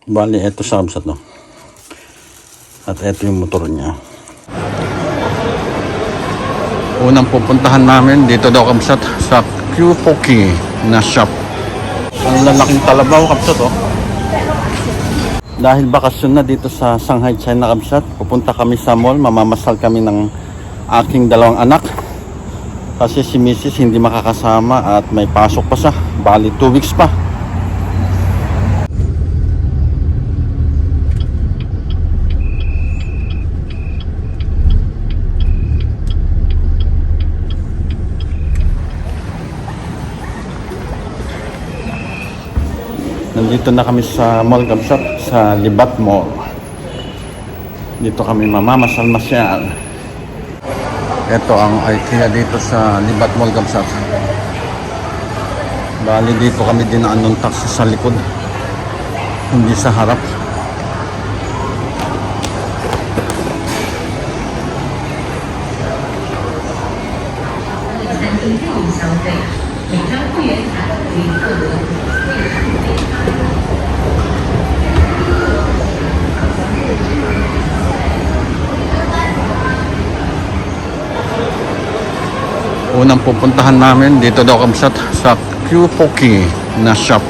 Bali, eto sa kabsat, no? At eto yung motor niya. Unang pupuntahan namin dito daw kabsat sa Q-Poki na shop. Ang lalaking talabaw kabsat, oh. Dahil bakasyon na dito sa Shanghai, China kabsat, pupunta kami sa mall, mamamasal kami ng aking dalawang anak. Kasi si Mrs. hindi makakasama at may pasok pa siya. Bali 2 weeks pa. Nandito na kami sa mall kabsat, sa Libat Mall. Dito kami mamamasal-masyal. Ito ang IKEA dito sa Libat Mall kabsat. Bali dito kami dinaan ng taxi sa likod, hindi sa harap. Unang pupuntahan namin dito daw kabsat sa Q-Poki na shop.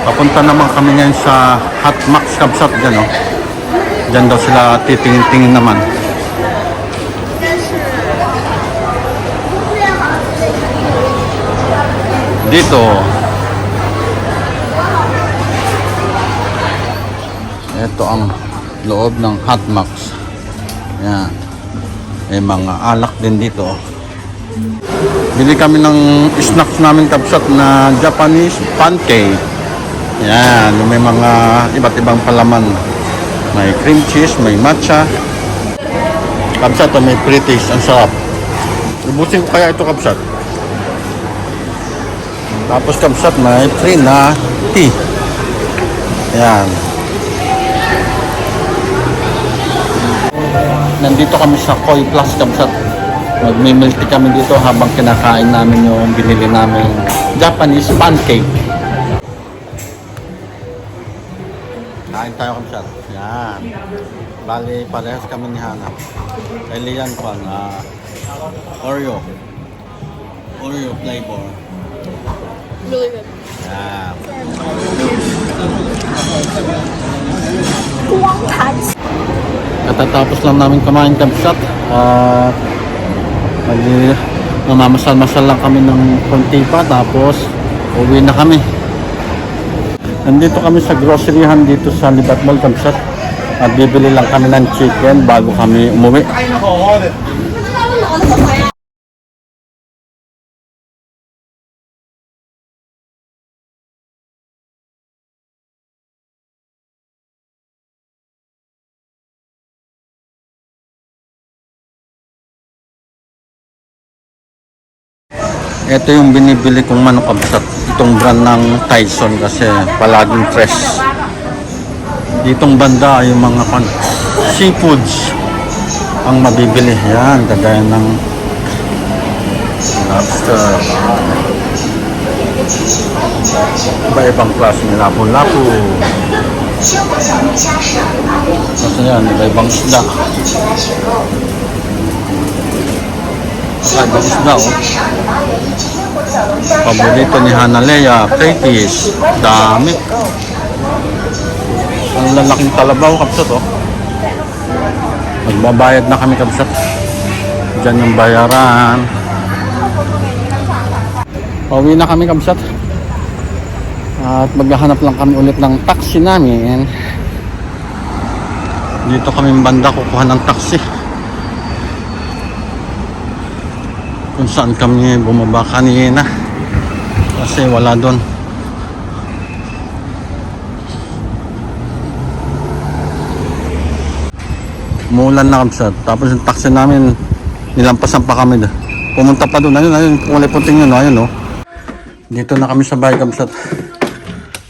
Papunta naman kami ngayon sa Hot Max kabsat dyan, oh. Dyan daw sila titingin-tingin naman. Dito. Ito ang loob ng Hot Max. Yan. May mga alak din dito. Bili kami ng snacks namin kabsat na Japanese pancake. Yan, may mga iba't ibang palaman. May cream cheese, may matcha. Kabsat, may British, ang sarap. Ibutin ko kaya ito kabsat. Tapos kabsat, may free na tea. Yan. Nandito kami sa Koi Plus kabsat. Magmimilk tea kami dito habang kinakain namin yung binili namin Japanese pancake. Kain tayo kabsat. Yan. Bali, parehas kami ni Hana. Kay Lian pa na Oreo. Oreo flavor. Really good. Yan. Katatapos lang namin kumain kabsat. Mamamasal-masal lang kami ng konti pa. Tapos, uwi na kami. Nandito kami sa groceryhan dito sa Libat Mall kabsat. At bibili lang kami ng chicken bago kami umuwi. Ito yung binibili kong manok kabsat. Itong brand ng Tyson kasi palaging fresh. Ditong banda ay yung mga seafoods ang mabibili. Yan, kagaya ng lobster. Iba-ibang klase ng lapu-lapu. Kasi yan, iba-ibang isda. Iba-ibang isda, oh. Paborito ni Hanalea, crayfish. Dami. Ang lalaking talabaw kabsat, oh. Magbabayad na kami kabsat. Diyan yung bayaran. Pauwi na kami kabsat. At maghahanap lang kami ulit ng taxi namin. Dito kami banda kukuha ng taxi. Kung saan kami bumaba kanina. Kasi wala doon. Umulan na kabsat. Tapos yung taxi namin, nilampasan pa kami. Pumunta pa doon. Ayun, kulay puting yun. Ayun, no. Dito na kami sa bahay kabsat.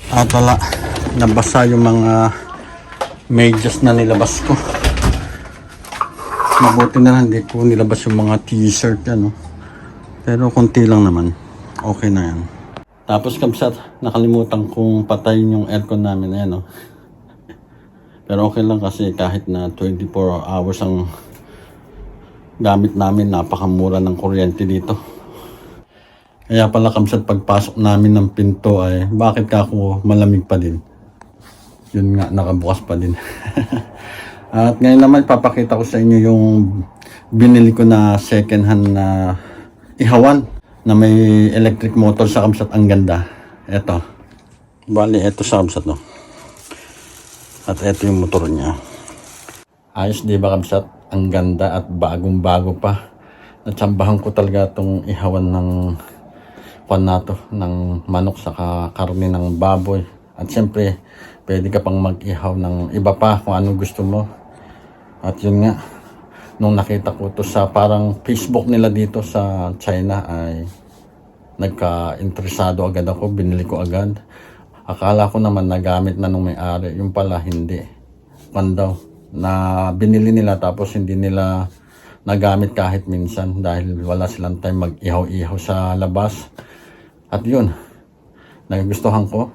At wala, nabasa yung mga medyas na nilabas ko. Mabuti na lang, hindi ko nilabas yung mga t-shirt yan, no. Pero konti lang naman. Okay na yan. Tapos kabsat, nakalimutan kong patayin yung aircon namin. Ayan, no. Pero okay lang kasi kahit na 24 hours ang gamit namin, napakamura ng kuryente dito. Kaya pala kabsat, pagpasok namin ng pinto ay bakit ka ako malamig pa din? Yun nga, nakabukas pa din. At ngayon naman papakita ko sa inyo yung binili ko na second hand na ihawan na may electric motor sa kabsat. Ang ganda. Eto. Bali, eto sa kabsat, no. At eto yung motor niya. Ayos, di ba kabsat? Ang ganda at bagong-bago pa. Natsambahan ko talaga itong ihawan ng nato ng manok sa karne ng baboy. At siyempre, pwede ka pang mag-ihaw ng iba pa kung anong gusto mo. At yun nga, nung nakita ko to sa parang Facebook nila dito sa China ay nagka-interesado agad ako, binili ko agad. Akala ko naman nagamit na nung may-ari, yung pala hindi. Pandaw, na binili nila tapos hindi nila nagamit kahit minsan dahil wala silang time mag-ihaw-ihaw sa labas. At yun, nagustuhan ko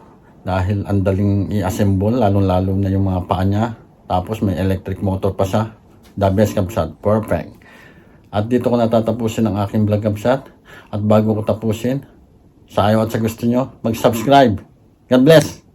dahil ang daling i-assemble, lalo-lalo na yung mga paa niya. Tapos may electric motor pa siya. The best kabsat, perfect. At dito ko natatapusin ang aking vlog kabsat. At bago ko tapusin, sa ayaw at sa gusto nyo, mag-subscribe. God bless!